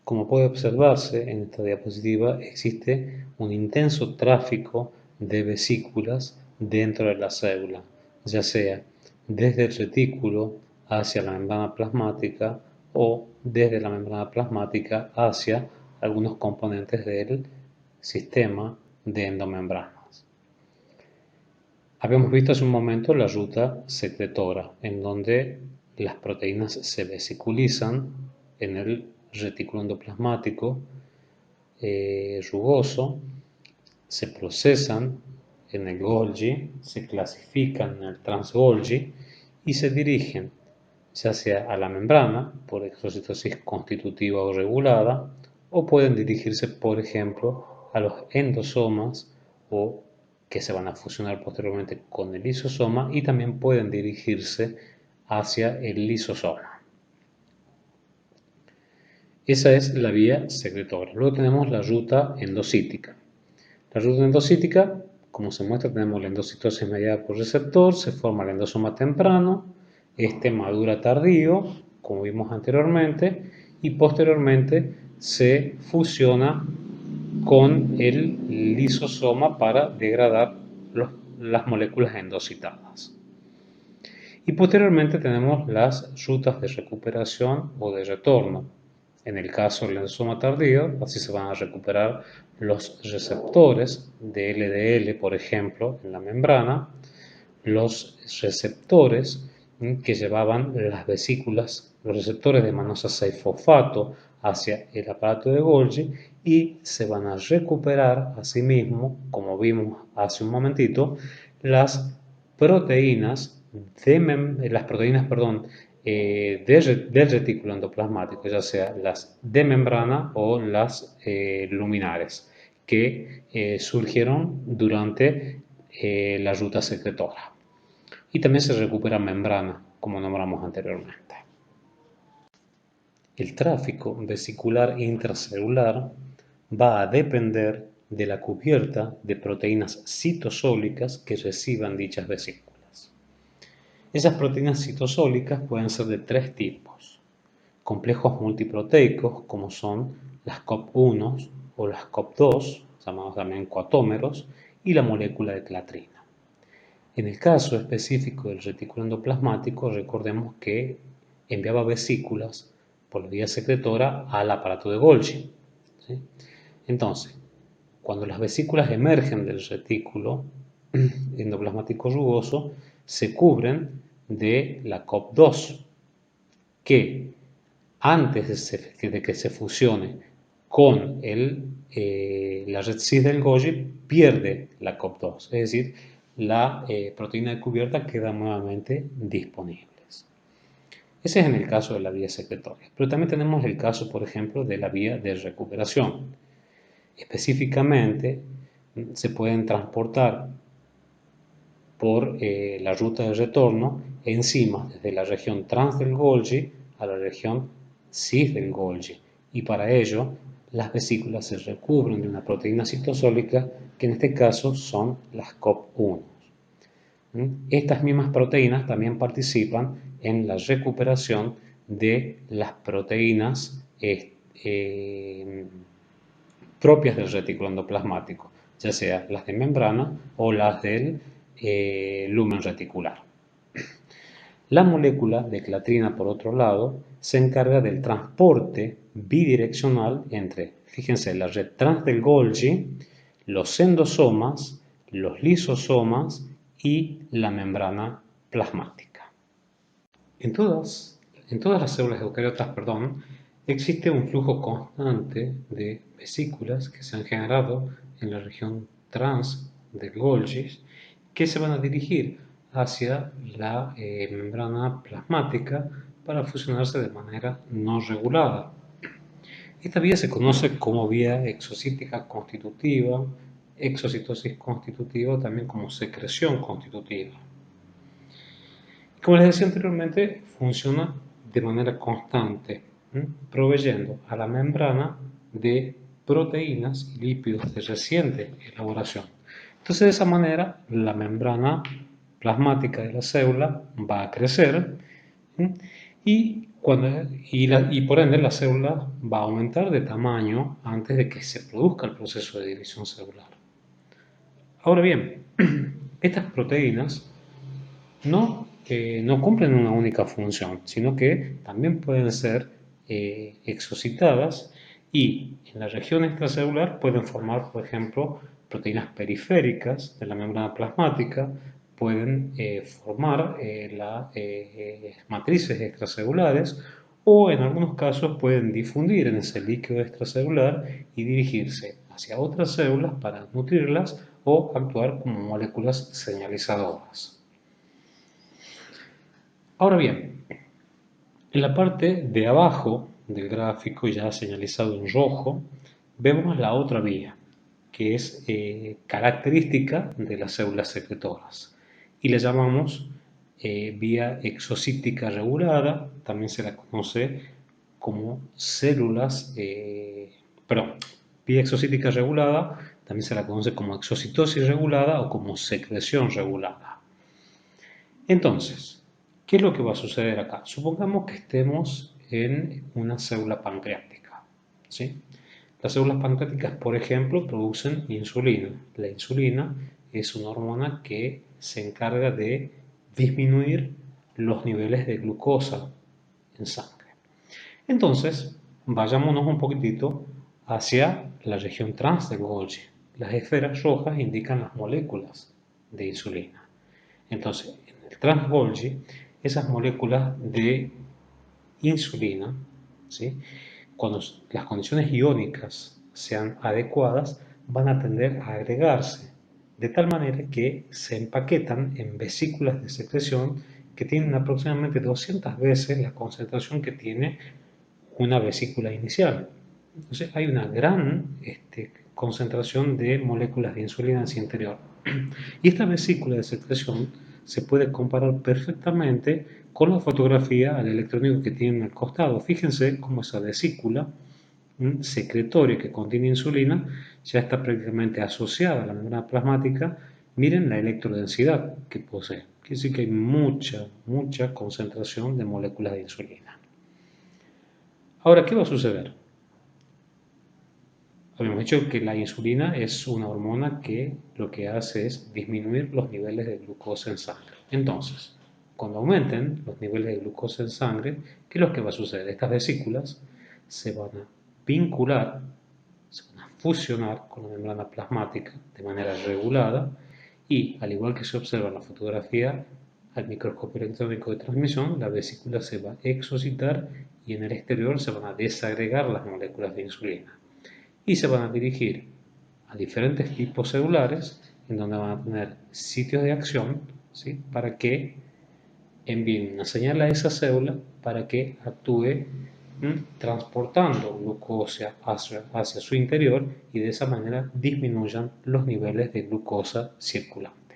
Como puede observarse en esta diapositiva, existe un intenso tráfico de vesículas dentro de la célula, ya sea desde el retículo hacia la membrana plasmática o desde la membrana plasmática hacia algunos componentes del sistema de endomembranas. Habíamos visto hace un momento la ruta secretora, en donde las proteínas se vesiculizan en el retículo endoplasmático rugoso, se procesan en el Golgi, se clasifican en el trans-Golgi y se dirigen ya sea a la membrana por exocitosis constitutiva o regulada, o pueden dirigirse, por ejemplo, a los endosomas o que se van a fusionar posteriormente con el lisosoma, y también pueden dirigirse hacia el lisosoma. Esa es la vía secretora. Luego tenemos la ruta endocítica. La ruta endocítica, como se muestra, tenemos la endocitosis mediada por receptor, se forma el endosoma temprano, este madura tardío, como vimos anteriormente, y posteriormente se fusiona con el lisosoma para degradar las moléculas endocitadas. Y posteriormente tenemos las rutas de recuperación o de retorno. En el caso del endosoma tardío, así se van a recuperar los receptores de LDL, por ejemplo, en la membrana, los receptores que llevaban las vesículas, los receptores de manosa 6-fosfato hacia el aparato de Golgi, y se van a recuperar asimismo, como vimos hace un momentito, las proteínas del retículo endoplasmático, ya sea las de membrana o las luminares, que surgieron durante la ruta secretora. Y también se recupera membrana, como nombramos anteriormente. El tráfico vesicular intracelular va a depender de la cubierta de proteínas citosólicas que reciban dichas vesículas. Esas proteínas citosólicas pueden ser de tres tipos: complejos multiproteicos, como son las COP1 o las COP2, llamados también coatómeros, y la molécula de clatrina. En el caso específico del retículo endoplasmático, recordemos que enviaba vesículas por la vía secretora al aparato de Golgi, ¿sí? Entonces, cuando las vesículas emergen del retículo endoplasmático rugoso, se cubren de la COP2, que antes de que se fusione con la red cis del Golgi, pierde la COP2, es decir, la proteína de cubierta queda nuevamente disponible. Ese es en el caso de la vía secretoria, pero también tenemos el caso, por ejemplo, de la vía de recuperación. Específicamente, se pueden transportar por la ruta de retorno enzimas desde la región trans del Golgi a la región cis del Golgi, y para ello las vesículas se recubren de una proteína citosólica que en este caso son las COP1. Estas mismas proteínas también participan en la recuperación de las proteínas propias del retículo endoplasmático, ya sea las de membrana o las del lumen reticular. La molécula de clatrina, por otro lado, se encarga del transporte bidireccional entre, fíjense, la red trans del Golgi, los endosomas, los lisosomas y la membrana plasmática. En todas las células eucariotas, existe un flujo constante de vesículas que se han generado en la región trans del Golgi, que se van a dirigir hacia la membrana plasmática para fusionarse de manera no regulada. Esta vía se conoce como vía exocítica constitutiva, exocitosis constitutiva, también como secreción constitutiva. Como les decía anteriormente, funciona de manera constante, proveyendo a la membrana de proteínas y lípidos de reciente elaboración. Entonces, de esa manera, la membrana plasmática de la célula va a crecer, y y por ende la célula va a aumentar de tamaño antes de que se produzca el proceso de división celular. Ahora bien, estas proteínas no cumplen una única función, sino que también pueden ser exocitadas y en la región extracelular pueden formar, por ejemplo, proteínas periféricas de la membrana plasmática, pueden formar matrices extracelulares o en algunos casos pueden difundir en ese líquido extracelular y dirigirse hacia otras células para nutrirlas o actuar como moléculas señalizadoras. Ahora bien, en la parte de abajo del gráfico, ya señalizado en rojo, vemos la otra vía, que es característica de las células secretoras y la llamamos vía exocítica regulada, también se la conoce como vía exocítica regulada, también se la conoce como exocitosis regulada o como secreción regulada. Entonces, ¿qué es lo que va a suceder acá? Supongamos que estemos en una célula pancreática, ¿sí? Las células pancreáticas, por ejemplo, producen insulina. La insulina es una hormona que se encarga de disminuir los niveles de glucosa en sangre. Entonces, vayámonos un poquitito hacia la región trans del Golgi. Las esferas rojas indican las moléculas de insulina. Entonces, en el trans-Golgi, esas moléculas de insulina, ¿sí? Cuando las condiciones iónicas sean adecuadas, van a tender a agregarse, de tal manera que se empaquetan en vesículas de secreción que tienen aproximadamente 200 veces la concentración que tiene una vesícula inicial. Entonces hay una gran concentración de moléculas de insulina en su interior. Y esta vesícula de secreción se puede comparar perfectamente con la fotografía al electrónico que tiene al costado. Fíjense cómo esa vesícula secretoria que contiene insulina ya está prácticamente asociada a la membrana plasmática. Miren la electrodensidad que posee. Quiere decir que hay mucha concentración de moléculas de insulina. Ahora, ¿qué va a suceder? Habíamos dicho que la insulina es una hormona que lo que hace es disminuir los niveles de glucosa en sangre. Entonces, cuando aumenten los niveles de glucosa en sangre, ¿qué es lo que va a suceder? Estas vesículas se van a vincular, se van a fusionar con la membrana plasmática de manera regulada y, al igual que se observa en la fotografía al microscopio electrónico de transmisión, la vesícula se va a exocitar y en el exterior se van a desagregar las moléculas de insulina y se van a dirigir a diferentes tipos celulares en donde van a tener sitios de acción, ¿sí? Para que envíen una señal a esa célula para que actúe transportando glucosa hacia su interior y de esa manera disminuyan los niveles de glucosa circulante.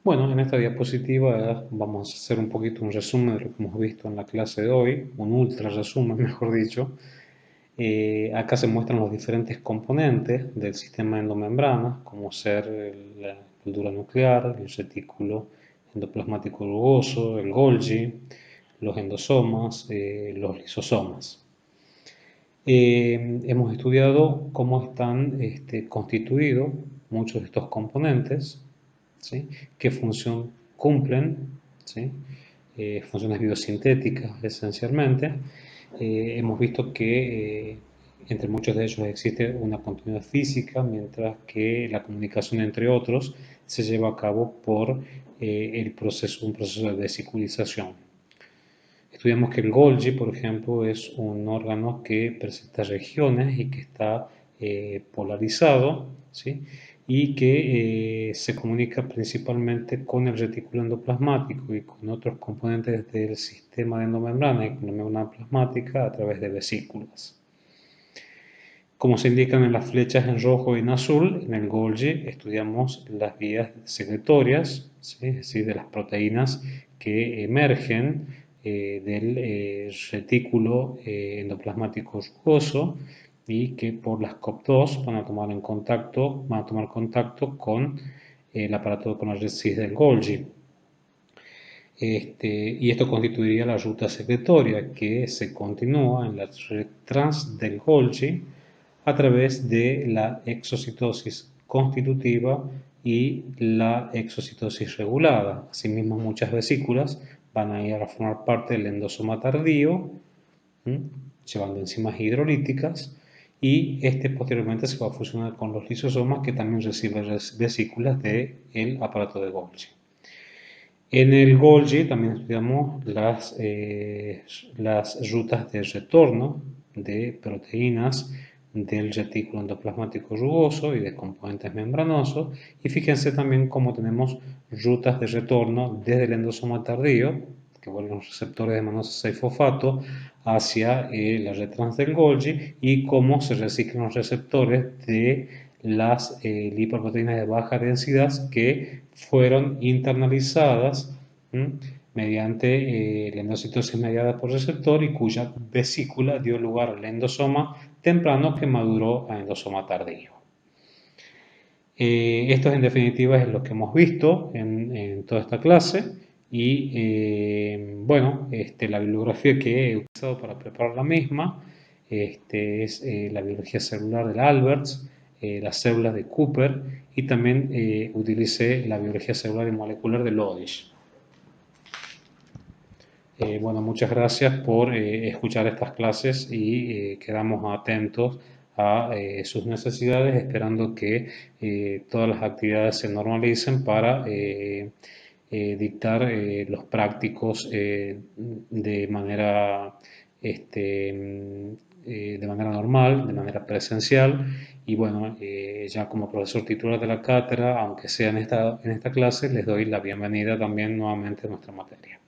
Bueno, en esta diapositiva vamos a hacer un poquito un resumen de lo que hemos visto en la clase de hoy, un ultra resumen, mejor dicho. Acá se muestran los diferentes componentes del sistema endomembrana, como ser la estructura nuclear, el retículo endoplasmático rugoso, el Golgi, los endosomas, los lisosomas. Hemos estudiado cómo están constituidos muchos de estos componentes, ¿sí? Qué función cumplen, ¿sí? Funciones biosintéticas esencialmente. Hemos visto que entre muchos de ellos existe una continuidad física, mientras que la comunicación entre otros se lleva a cabo por un proceso de vesiculización. Estudiamos que el Golgi, por ejemplo, es un órgano que presenta regiones y que está polarizado, ¿sí? Y que se comunica principalmente con el retículo endoplasmático y con otros componentes del sistema de endomembrana y con la membrana plasmática a través de vesículas. Como se indican en las flechas en rojo y en azul, en el Golgi estudiamos las vías secretorias, ¿sí? Es decir, de las proteínas que emergen del retículo endoplasmático rugoso y que por las COP2 van a tomar contacto con el aparato con la red cis del Golgi. y esto constituiría la ruta secretoria que se continúa en la red trans del Golgi a través de la exocitosis constitutiva y la exocitosis regulada. Asimismo, muchas vesículas van a ir a formar parte del endosoma tardío, llevando enzimas hidrolíticas, y este posteriormente se va a fusionar con los lisosomas que también reciben vesículas del aparato de Golgi. En el Golgi también estudiamos las rutas de retorno de proteínas del retículo endoplasmático rugoso y de componentes membranosos. Y fíjense también cómo tenemos rutas de retorno desde el endosoma tardío, que vuelven los receptores de manosa 6-fosfato, hacia la red trans del Golgi, y cómo se reciclan los receptores de las lipoproteínas de baja densidad que fueron internalizadas mediante la endocitosis mediada por receptor y cuya vesícula dio lugar al endosoma temprano que maduró a endosoma tardío. Esto en definitiva es lo que hemos visto en toda esta clase y bueno, la bibliografía que he utilizado para preparar la misma es la biología celular de Alberts, las células de Cooper y también utilicé la biología celular y molecular de Lodish. Bueno, muchas gracias por escuchar estas clases y quedamos atentos a sus necesidades, esperando que todas las actividades se normalicen para dictar los prácticos de manera, de manera normal, de manera presencial. Y bueno, ya como profesor titular de la cátedra, aunque sea en esta clase, les doy la bienvenida también nuevamente a nuestra materia.